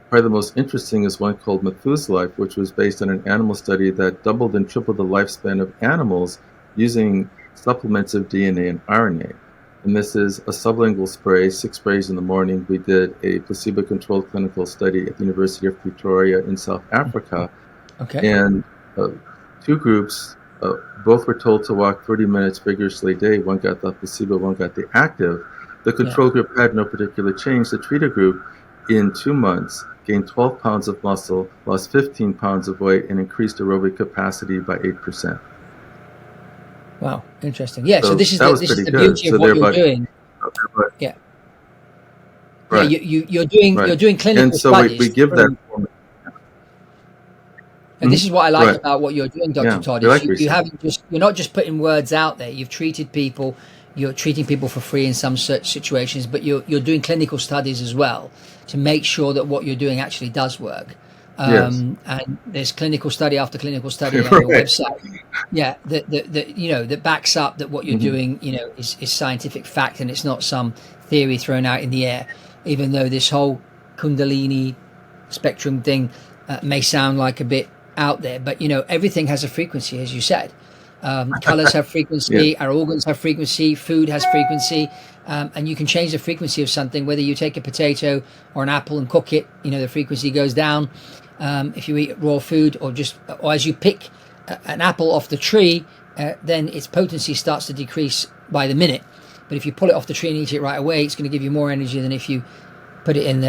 Speaker 2: Probably the most interesting is one called Methuselah, which was based on an animal study that doubled and tripled the lifespan of animals using supplements of DNA and RNA. And this is a sublingual spray, 6 sprays in the morning. We did a placebo-controlled clinical study at the University of Pretoria in South Africa.
Speaker 1: Okay.
Speaker 2: And uh, two groups, both were told to walk 30 minutes vigorously a day. One got the placebo, one got the active. The
Speaker 1: Yeah.
Speaker 2: control group had no particular change. The treated group, in 2 months, gained 12 pounds of muscle, lost 15 pounds of weight, and increased aerobic capacity by 8%.
Speaker 1: Wow. Interesting. Yeah. So
Speaker 2: So
Speaker 1: this is
Speaker 2: that was
Speaker 1: this is
Speaker 2: pretty
Speaker 1: the
Speaker 2: good.
Speaker 1: beauty of
Speaker 2: So
Speaker 1: what
Speaker 2: they're
Speaker 1: you're
Speaker 2: about,
Speaker 1: doing. Yeah. Yeah.
Speaker 2: right,
Speaker 1: You're
Speaker 2: right.
Speaker 1: doing
Speaker 2: And
Speaker 1: clinical
Speaker 2: so we
Speaker 1: studies
Speaker 2: give that.
Speaker 1: through. And this
Speaker 2: Mhm.
Speaker 1: is what I like
Speaker 2: Right.
Speaker 1: about what you're doing, Dr.
Speaker 2: Yeah,
Speaker 1: Todd,
Speaker 2: we
Speaker 1: is
Speaker 2: like
Speaker 1: you
Speaker 2: research.
Speaker 1: haven't you're not just putting words out there. You've treated people, you're treating people for free in some such situations, but you're doing clinical studies as well to make sure that what you're doing actually does work.
Speaker 2: Yes.
Speaker 1: And there's clinical study after clinical study on your
Speaker 2: Right.
Speaker 1: website. Yeah, that backs up that what you're
Speaker 2: Mhm.
Speaker 1: doing, is scientific fact and it's not some theory thrown out in the air. Even though this whole Kundalini spectrum thing may sound like a bit out there, but everything has a frequency, as you said. Colors have
Speaker 2: Yeah.
Speaker 1: frequency, our organs have frequency, food has frequency, and you can change the frequency of something. Whether you take a potato or an apple and cook it, the frequency goes down. If you eat raw food, or as you pick an apple off the tree, then its potency starts to decrease by the minute. But if you pull it off the tree and eat it right away, it's going to give you more energy than if you put it in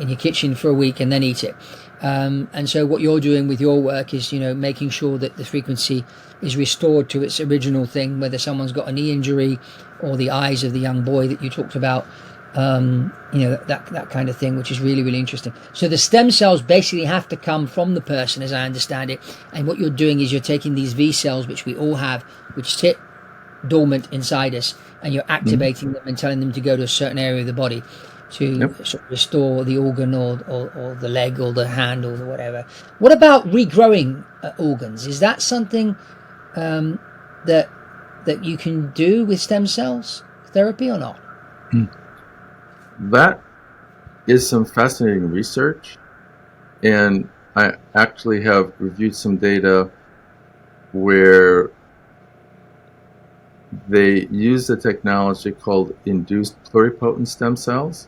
Speaker 1: your kitchen for a week and then eat it. And so what you're doing with your work is, making sure that the frequency is restored to its original thing, whether someone's got a knee injury or the eyes of the young boy that you talked about, that kind of thing, which is really, really interesting. So the stem cells basically have to come from the person, as I understand it. And what you're doing is you're taking these V cells, which we all have, which sit dormant inside us, and you're
Speaker 2: Mhm.
Speaker 1: activating them and telling them to go to a certain area of the body to
Speaker 2: Yep.
Speaker 1: sort of restore the organ or the leg or the hand or the whatever. What about regrowing organs? Is that something that you can do with stem cells therapy or not?
Speaker 2: That is some fascinating research. And I actually have reviewed some data where they use a technology called induced pluripotent stem cells.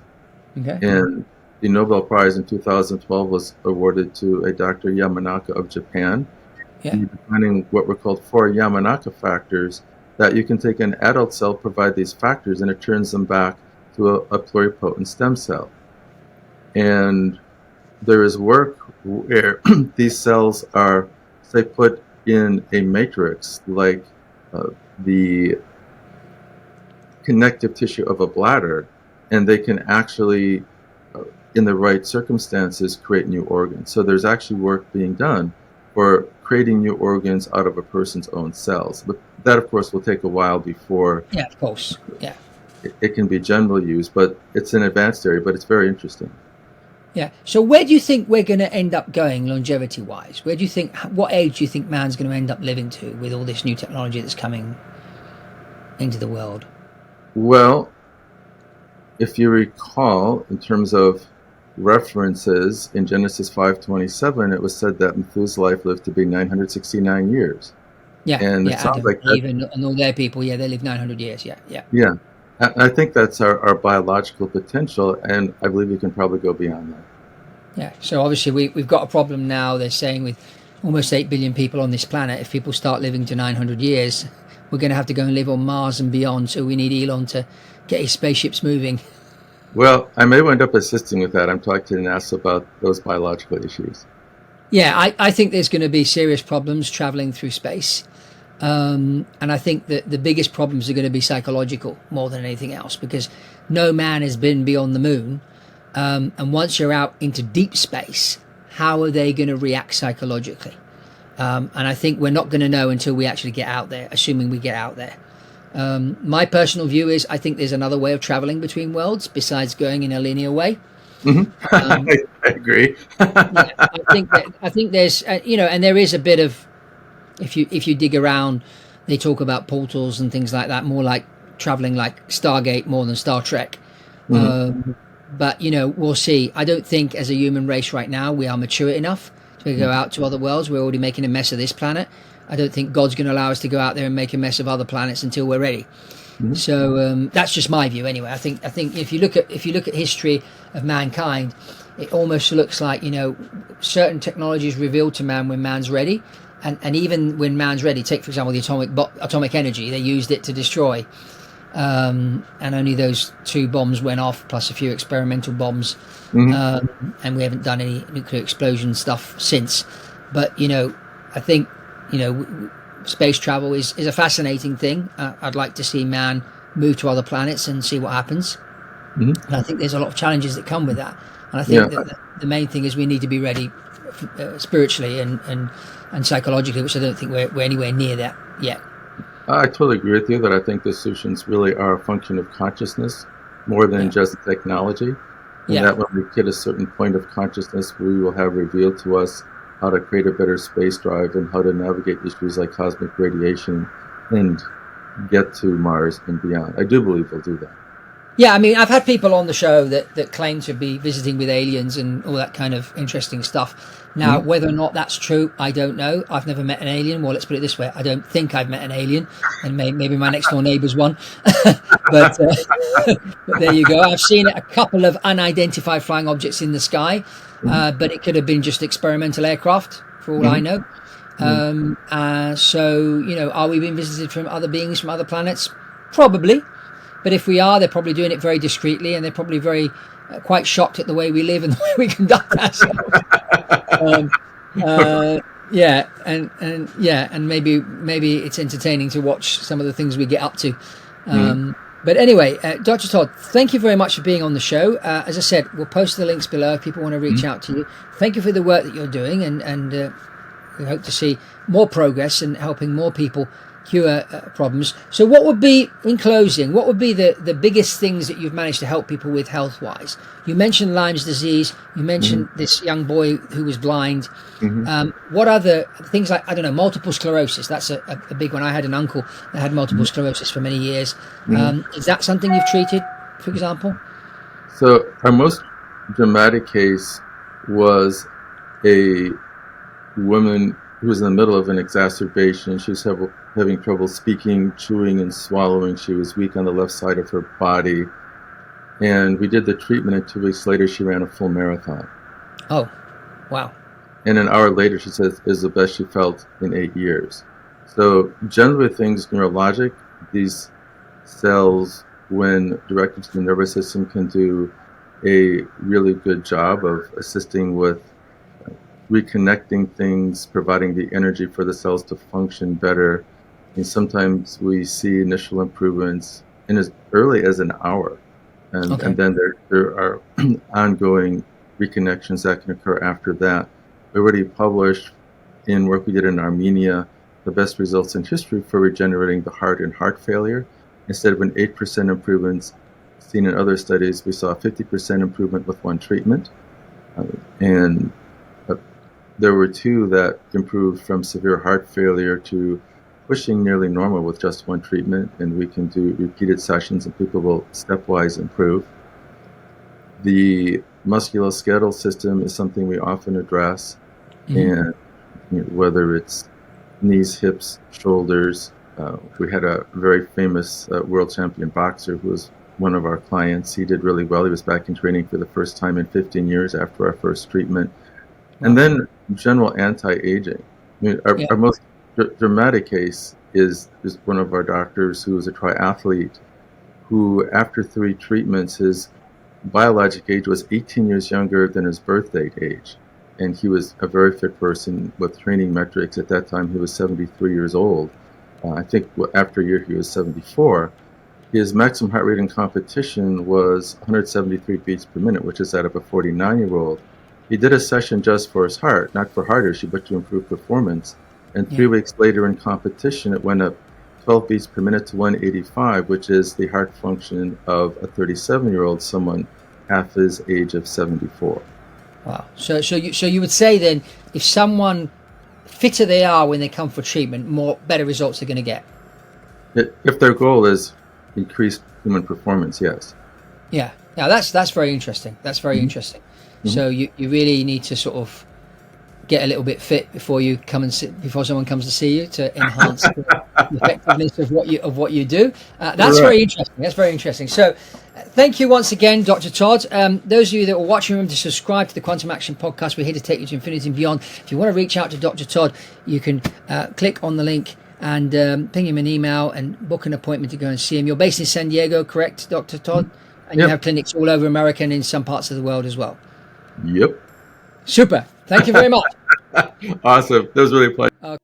Speaker 1: Okay.
Speaker 2: And the Nobel Prize in 2012 was awarded to a Dr. Yamanaka of Japan.
Speaker 1: Yeah.
Speaker 2: And defining what were called 4 Yamanaka factors, that you can take an adult cell, provide these factors, and it turns them back to a pluripotent stem cell. And there is work where these cells are, say, put in a matrix like the connective tissue of a bladder, and they can actually, in the right circumstances, create new organs. So there's actually work being done for creating new organs out of a person's own cells. But that, of course, will take a while before
Speaker 1: Yeah, of course. Yeah.
Speaker 2: it can be general use, but it's an advanced area, but it's very interesting.
Speaker 1: Yeah. So where do you think we're going to end up going longevity wise? What age do you think man's going to end up living to with all this new technology that's coming into the world?
Speaker 2: Well, if you recall, in terms of references in Genesis 5:27, it was said that Methuselah lived to be 969 years.
Speaker 1: Yeah.
Speaker 2: And it
Speaker 1: Yeah.
Speaker 2: sounds
Speaker 1: Adam,
Speaker 2: like that,
Speaker 1: Eve, and all their people. Yeah, they live 900 years. Yeah. Yeah.
Speaker 2: yeah. I think that's our biological potential, and I believe we can probably go beyond that.
Speaker 1: Yeah. So obviously we've got a problem now. They're saying with almost 8 billion people on this planet, if people start living to 900 years, we're going to have to go and live on Mars and beyond. So we need Elon to get his spaceships moving.
Speaker 2: Well, I may wind up assisting with that. I'm talking to NASA about those biological issues.
Speaker 1: Yeah, I think there's going to be serious problems traveling through space. And I think that the biggest problems are going to be psychological more than anything else, because no man has been beyond the moon. And once you're out into deep space, how are they going to react psychologically? And I think we're not going to know until we actually get out there, assuming we get out there. My personal view is I think there's another way of traveling between worlds besides going in a linear way.
Speaker 2: Mm-hmm. I agree.
Speaker 1: Yeah, I think there's and there is a bit of, if you dig around, they talk about portals and things like that, more like traveling like Stargate more than Star Trek.
Speaker 2: Mm-hmm.
Speaker 1: But we'll see. I don't think as a human race right now we are mature enough to go out to other worlds. We're already making a mess of this planet. I don't think God's going to allow us to go out there and make a mess of other planets until we're ready. Mm-hmm. So that's just my view anyway. I think if you look at history of mankind, it almost looks like certain technologies revealed to man when man's ready, and even when man's ready. Take for example the atomic energy. They used it to destroy, and only those 2 bombs went off plus a few experimental bombs, mm-hmm. And we haven't done any nuclear explosion stuff since. But I think space travel is a fascinating thing. I'd like to see man move to other planets and see what happens. Mm-hmm. And I think there's a lot of challenges that come with that. And I think that the main thing is we need to be ready spiritually and psychologically, which I don't think we're anywhere near that yet.
Speaker 2: I totally agree with you that I think the solutions really are a function of consciousness more than just technology. And that when we hit a certain point of consciousness, we will have revealed to us how to create a better space drive and how to navigate issues like cosmic radiation and get to Mars and beyond. I do believe we'll do that.
Speaker 1: Yeah, I mean, I've had people on the show that claim to be visiting with aliens and all that kind of interesting stuff. Now, mm-hmm. whether or not that's true, I don't know. I've never met an alien. Well, let's put it this way. I don't think I've met an alien, and maybe my next door neighbor's one. but there you go. I've seen a couple of unidentified flying objects in the sky, mm-hmm. But it could have been just experimental aircraft, for all mm-hmm. I know. Mm-hmm. So, are we being visited from other beings from other planets? Probably. But if we are, they're probably doing it very discreetly, and they're probably very quite shocked at the way we live and the way we conduct ourselves. And maybe it's entertaining to watch some of the things we get up to. But anyway, Dr. Todd, thank you very much for being on the show. As I said, we'll post the links below if people want to reach out to you. Thank you for the work that you're doing, and we hope to see more progress in helping more people cure problems. So what would be, in closing, what would be the biggest things that you've managed to help people with health-wise? You mentioned Lyme's disease. You mentioned mm-hmm. this young boy who was blind. Mm-hmm. What other things like, I don't know, multiple sclerosis? That's a big one. I had an uncle that had multiple mm-hmm. sclerosis for many years. Mm-hmm. Is that something you've treated, for example?
Speaker 2: So our most dramatic case was a woman who was in the middle of an exacerbation. She was having trouble speaking, chewing, and swallowing. She was weak on the left side of her body. And we did the treatment, and 2 weeks later, she ran a full marathon.
Speaker 1: Oh, wow.
Speaker 2: And an hour later, she says, is the best she felt in 8 years. So generally with things neurologic, these cells, when directed to the nervous system, can do a really good job of assisting with reconnecting things, providing the energy for the cells to function better. And sometimes we see initial improvements in as early as an hour. And then there are ongoing reconnections that can occur after that. We already published in work we did in Armenia the best results in history for regenerating the heart and heart failure. Instead of an 8% improvement seen in other studies, we saw a 50% improvement with one treatment. There were 2 that improved from severe heart failure to pushing nearly normal with just one treatment, and we can do repeated sessions and people will stepwise improve. The musculoskeletal system is something we often address, and whether it's knees, hips, shoulders. We had a very famous world champion boxer who was one of our clients. He did really well. He was back in training for the first time in 15 years after our first treatment.
Speaker 1: Wow.
Speaker 2: And then general anti-aging. I mean, our most dramatic case is one of our doctors who was a triathlete who, after 3 treatments, his biologic age was 18 years younger than his birth date age. And he was a very fit person with training metrics. At that time, he was 73 years old. I think after a year, he was 74. His maximum heart rate in competition was 173 beats per minute, which is that of a 49-year-old. He did a session just for his heart, not for heart issue, but to improve performance. And 3 weeks later in competition, it went up 12 beats per minute to 185, which is the heart function of a 37-year-old, someone half his age of 74.
Speaker 1: Wow. So you would say then, if someone fitter they are when they come for treatment, better results they're going to get.
Speaker 2: If their goal is increased human performance, yes.
Speaker 1: Yeah. Now that's very interesting. That's very interesting. So you really need to sort of get a little bit fit before you come and before someone comes to see you, to enhance the effectiveness of what you do. That's very interesting. That's very interesting. So thank you once again, Dr. Todd. Those of you that are watching, remember to subscribe to the Quantum Action Podcast. We're here to take you to infinity and beyond. If you want to reach out to Dr. Todd, you can click on the link and ping him an email and book an appointment to go and see him. You're based in San Diego, correct, Dr. Todd? And you have clinics all over America and in some parts of the world as well.
Speaker 2: Yep.
Speaker 1: Super. Thank you very much.
Speaker 2: Awesome. That was really a pleasure.